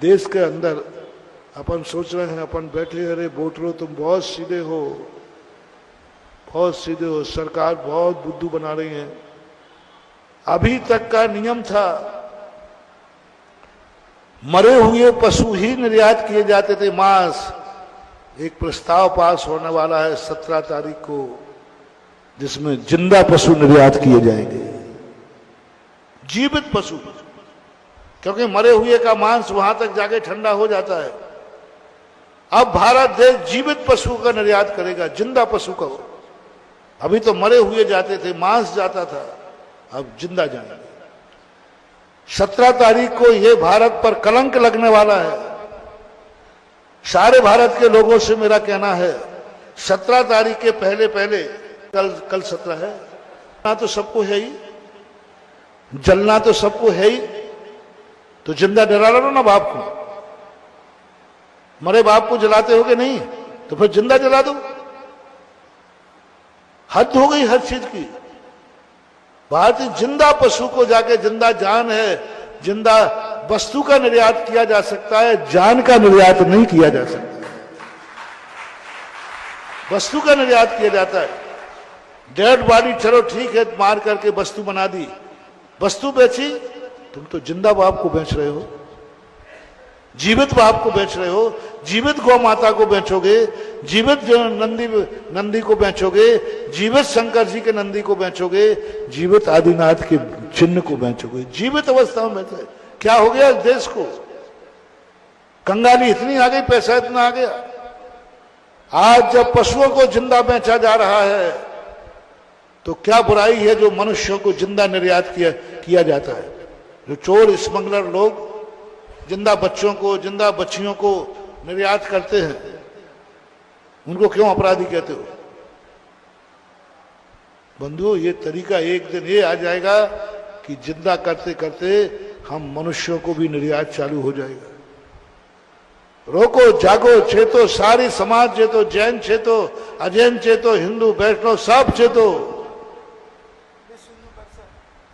देश के अंदर अपन सोच रहे हैं, अपन बैठे, अरे वोटरों तुम बहुत सीधे हो, बहुत सीधे हो, सरकार बहुत बुद्धू बना रही है। अभी तक का नियम था मरे हुए पशु ही निर्यात किए जाते थे, मांस। एक प्रस्ताव पास होने वाला है 17 तारीख को, जिसमें जिंदा पशु निर्यात किए जाएंगे, जीवित पशु, क्योंकि मरे हुए का मांस वहां तक जाके ठंडा हो जाता है। अब भारत देश जीवित पशु का निर्यात करेगा, जिंदा पशु का। अभी तो मरे हुए जाते थे, मांस जाता था, अब जिंदा जाएंगे। 17 तारीख को यह भारत पर कलंक लगने वाला है। सारे भारत के लोगों से मेरा कहना है, 17 तारीख के पहले पहले, कल 17 है ना, तो सबको है ही, जलना तो सबको है ही, तो जिंदा डरा लो ना बाप को। मरे बाप को जलाते हो कि नहीं, तो फिर जिंदा जला दो। हद हो गई हर चीज की। भारतीय जिंदा पशु को जाके, जिंदा जान है, जिंदा वस्तु का निर्यात किया जा सकता है, जान का निर्यात नहीं किया जा सकता। वस्तु का निर्यात किया जाता है। डेड बॉडी चलो ठीक है, मार करके वस्तु बना दी, वस्तु बेची, तुम तो जिंदा बाप को बेच रहे हो, जीवित बाप को बेच रहे हो, जीवित गौ माता को बेचोगे, जीवित जो नंदी को बेचोगे, जीवित शंकर जी के नंदी को बेचोगे, जीवित आदिनाथ के चिन्ह को बेचोगे, जीवित अवस्था में बेच रहे। क्या हो गया देश को? कंगाली इतनी आ गई, पैसा इतना आ गया। आज जब पशुओं को जिंदा बेचा जा रहा है, तो क्या बुराई है जो मनुष्यों को जिंदा निर्यात किया जाता है? जो चोर स्मगलर लोग जिंदा बच्चों को, जिंदा बच्चियों को निर्यात करते हैं, उनको क्यों अपराधी कहते हो? बंधुओं, ये तरीका एक दिन ये आ जाएगा कि जिंदा करते करते हम मनुष्यों को भी निर्यात चालू हो जाएगा। रोको, जागो, चेतो, सारी समाज चेतो, जैन चेतो, अजैन चेतो, हिंदू वैष्णव सब चेतो,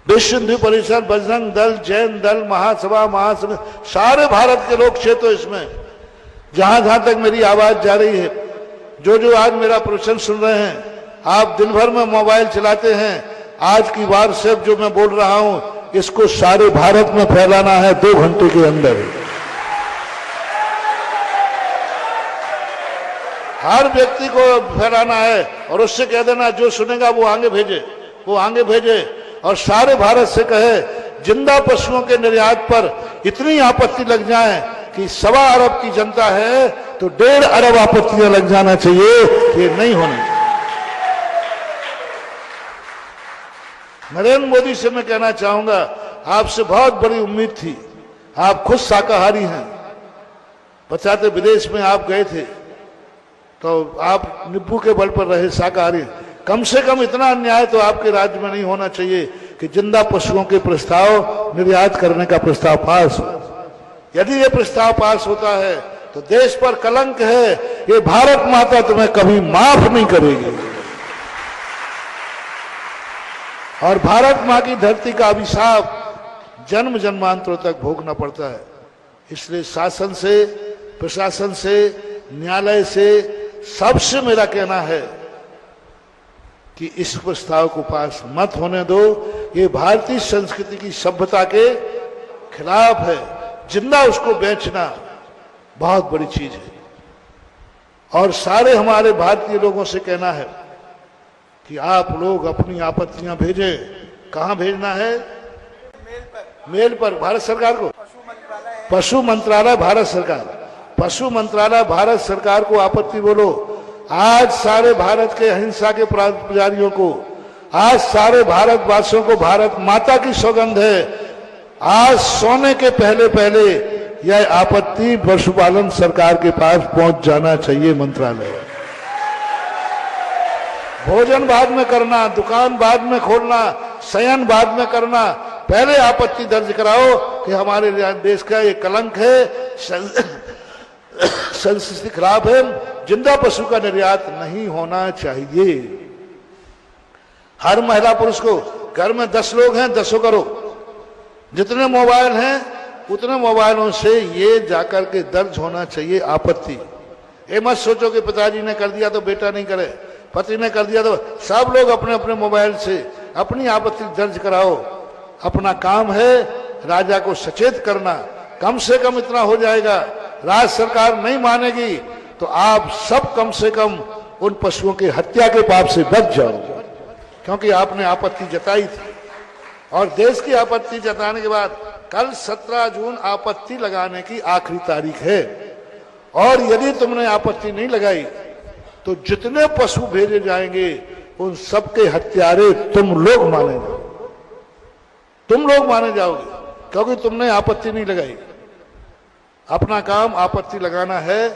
विश्व हिंदू परिषद, बजरंग दल, जैन दल, महासभा, महासभा, सारे भारत के लोग चेतो इसमें। जहां जहां तक मेरी आवाज जा रही है, जो जो आज मेरा प्रवचन सुन रहे हैं, आप दिन भर में मोबाइल चलाते हैं, आज की व्हाट्सएप जो मैं बोल रहा हूं, इसको सारे भारत में फैलाना है 2 घंटे के अंदर। हर व्यक्ति को फैलाना है और उससे कह देना, जो सुनेगा वो आगे भेजे, वो आगे भेजे, और सारे भारत से कहे जिंदा पशुओं के निर्यात पर इतनी आपत्ति लग जाए कि 1.25 अरब की जनता है, तो 1.5 अरब आपत्तियां लग जाना चाहिए कि ये नहीं होनी। नरेंद्र मोदी से मैं कहना चाहूंगा, आपसे बहुत बड़ी उम्मीद थी, आप खुद शाकाहारी हैं, बचाते विदेश में आप गए थे, तो आप नींबू के बल पर रहे, शाकाहारी। कम से कम इतना अन्याय तो आपके राज्य में नहीं होना चाहिए कि जिंदा पशुओं के प्रस्ताव निर्यात करने का प्रस्ताव पास हो। यदि ये प्रस्ताव पास होता है तो देश पर कलंक है, ये भारत माता तुम्हें कभी माफ नहीं करेगी, और भारत मां की धरती का अभिशाप जन्म जन्मांतरों तक भोगना पड़ता है। इसलिए शासन से, प्रशासन से, न्यायालय से, सबसे मेरा कहना है कि इस प्रस्ताव को पास मत होने दो। ये भारतीय संस्कृति की सभ्यता के खिलाफ है। जिंदा उसको बेचना बहुत बड़ी चीज है। और सारे हमारे भारतीय लोगों से कहना है कि आप लोग अपनी आपत्तियां भेजें। कहां भेजना है? मेल पर भारत सरकार को, पशु मंत्रालय भारत सरकार, पशु मंत्रालय भारत सरकार को आपत्ति बोलो। आज सारे भारत के अहिंसा के पुजारियों को, आज सारे भारतवासियों को भारत माता की सौगंध है, आज सोने के पहले पहले यह आपत्ति पशुपालन सरकार के पास पहुंच जाना चाहिए। मंत्रालय भोजन बाद में करना, दुकान बाद में खोलना, शयन बाद में करना, पहले आपत्ति दर्ज कराओ कि हमारे देश का ये कलंक है, संस्कृति खराब है, जिंदा पशु का निर्यात नहीं होना चाहिए। हर महिला पुरुष को, घर में 10 लोग हैं 10 करो, जितने मोबाइल हैं उतने मोबाइलों से ये जाकर के दर्ज होना चाहिए आपत्ति। ये मत सोचो कि पिताजी ने कर दिया तो बेटा नहीं करे, पति ने कर दिया तो सब लोग अपने अपने मोबाइल से अपनी आपत्ति दर्ज कराओ। अपना काम है राजा को सचेत करना। कम से कम इतना हो जाएगा, राज्य सरकार नहीं मानेगी तो आप सब कम से कम उन पशुओं की हत्या के पाप से बच जाओ, क्योंकि आपने आपत्ति जताई थी। और देश की आपत्ति जताने के बाद कल 17 जून आपत्ति लगाने की आखिरी तारीख है। और यदि तुमने आपत्ति नहीं लगाई तो जितने पशु भेजे जाएंगे उन सबके हत्यारे तुम लोग माने जाओगे, तुम लोग माने जाओगे, क्योंकि तुमने आपत्ति नहीं लगाई। अपना काम आपत्ति लगाना है।